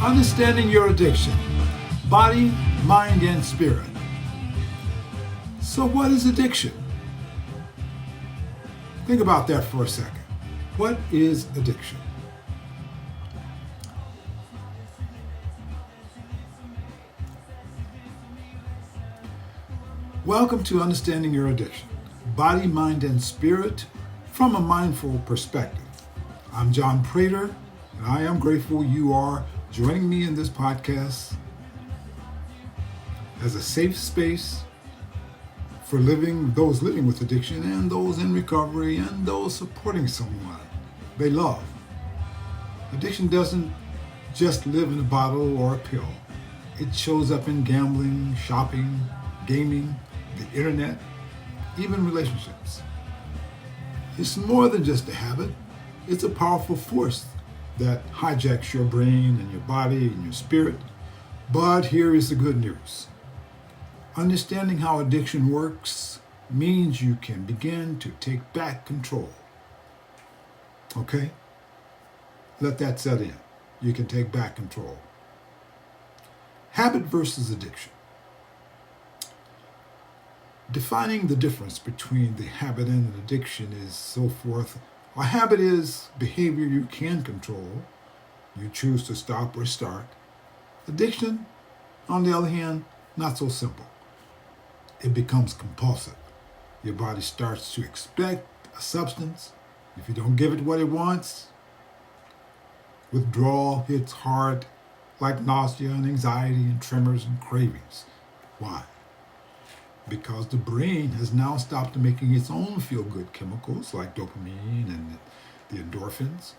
Understanding your addiction, body, mind, and spirit. So what is addiction? Think about that for a second. What is addiction? Welcome to Understanding Your Addiction, Body, Mind, and Spirit from a Mindful Perspective. I'm John Prater, and I am grateful you are joining me in this podcast as a safe space for those living with addiction and those in recovery and those supporting someone they love. Addiction doesn't just live in a bottle or a pill. It shows up in gambling, shopping, gaming, the internet, even relationships. It's more than just a habit. It's a powerful force that hijacks your brain and your body and your spirit. But here is the good news. Understanding how addiction works means you can begin to take back control. Okay? Let that set in. You can take back control. Habit versus addiction. Defining the difference between the habit and an addiction is so forth. A habit is behavior you can control. You choose to stop or start. Addiction, on the other hand, not so simple. It becomes compulsive. Your body starts to expect a substance. If you don't give it what it wants, withdrawal hits hard, like nausea and anxiety and tremors and cravings. Why? Because the brain has now stopped making its own feel-good chemicals like dopamine and the endorphins.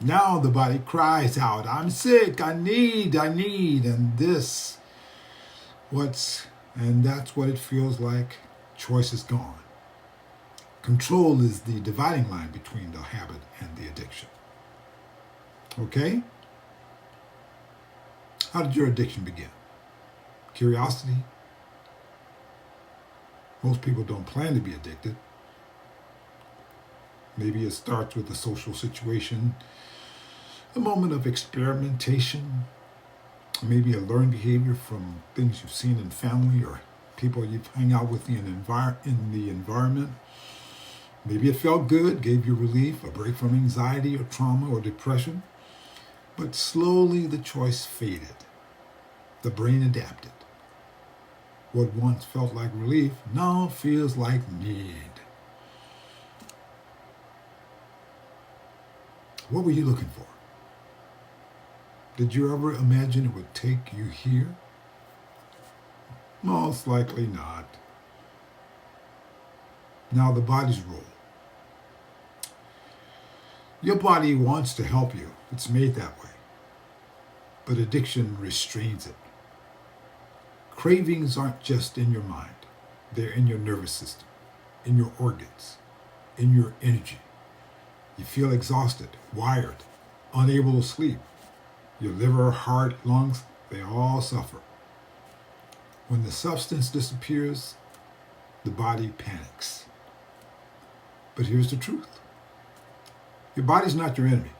Now the body cries out, I'm sick, I need, and that's what it feels like. Choice is gone. Control is the dividing line between the habit and the addiction. Okay? How did your addiction begin? Curiosity? Most people don't plan to be addicted. Maybe it starts with a social situation, a moment of experimentation, maybe a learned behavior from things you've seen in family or people you've hung out with in the environment. Maybe it felt good, gave you relief, a break from anxiety or trauma or depression. But slowly the choice faded. The brain adapted. What once felt like relief now feels like need. What were you looking for? Did you ever imagine it would take you here? Most likely not. Now the body's role. Your body wants to help you. It's made that way. But addiction restrains it. Cravings aren't just in your mind. They're in your nervous system, in your organs, in your energy. You feel exhausted, wired, unable to sleep. Your liver, heart, lungs, they all suffer. When the substance disappears, the body panics. But here's the truth. Your body's not your enemy.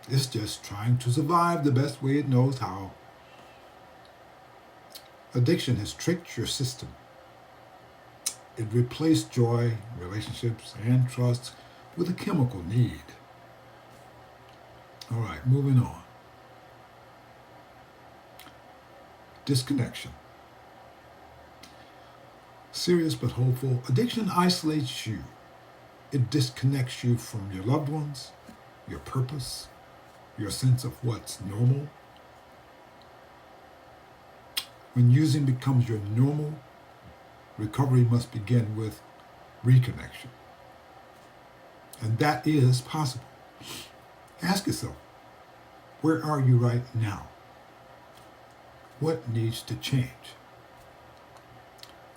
It's just trying to survive the best way it knows how. Addiction has tricked your system. It replaced joy, relationships, and trust with a chemical need. All right, moving on. Disconnection. Serious but hopeful, addiction isolates you. It disconnects you from your loved ones, your purpose, your sense of what's normal. When using becomes your normal, recovery must begin with reconnection. And that is possible. Ask yourself, where are you right now? What needs to change?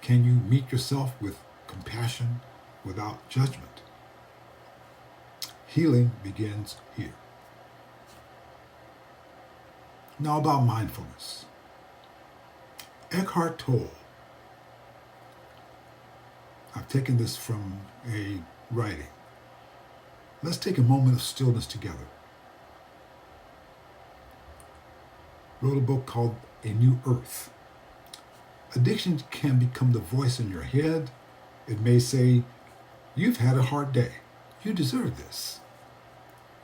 Can you meet yourself with compassion without judgment? Healing begins here. Now about mindfulness. Eckhart Tolle. I've taken this from a writing. Let's take a moment of stillness together. wrote a book called A New Earth. Addiction can become the voice in your head. It may say, "You've had a hard day. You deserve this."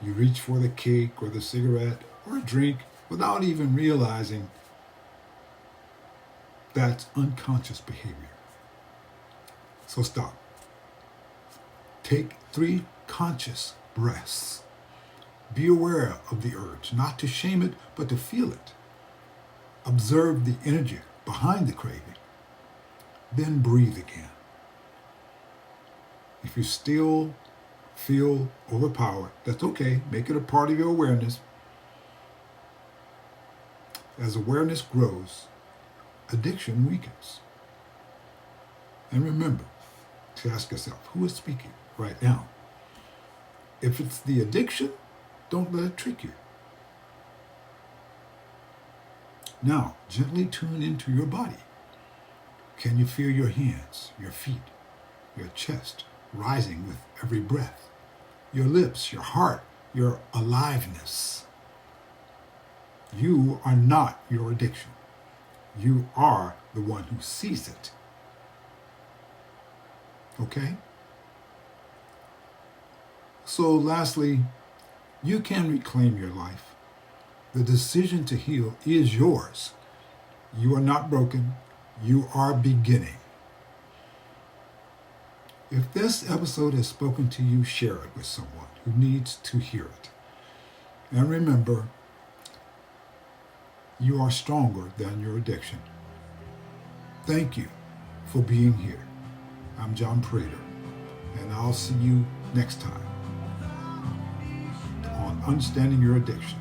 You reach for the cake or the cigarette or a drink without even realizing that's unconscious behavior. So stop. Take 3 conscious breaths. Be aware of the urge, not to shame it, but to feel it. Observe the energy behind the craving. Then breathe again. If you still feel overpowered, that's okay. Make it a part of your awareness. As awareness grows, addiction weakens. And remember to ask yourself, who is speaking right now? If it's the addiction, don't let it trick you. Now, gently tune into your body. Can you feel your hands, your feet, your chest rising with every breath? Your lips, your heart, your aliveness. You are not your addiction. You are the one who sees it. Okay? So lastly, you can reclaim your life. The decision to heal is yours. You are not broken. You are beginning. If this episode has spoken to you, share it with someone who needs to hear it. And remember, you are stronger than your addiction. Thank you for being here. I'm John Prater, and I'll see you next time on Understanding Your Addiction.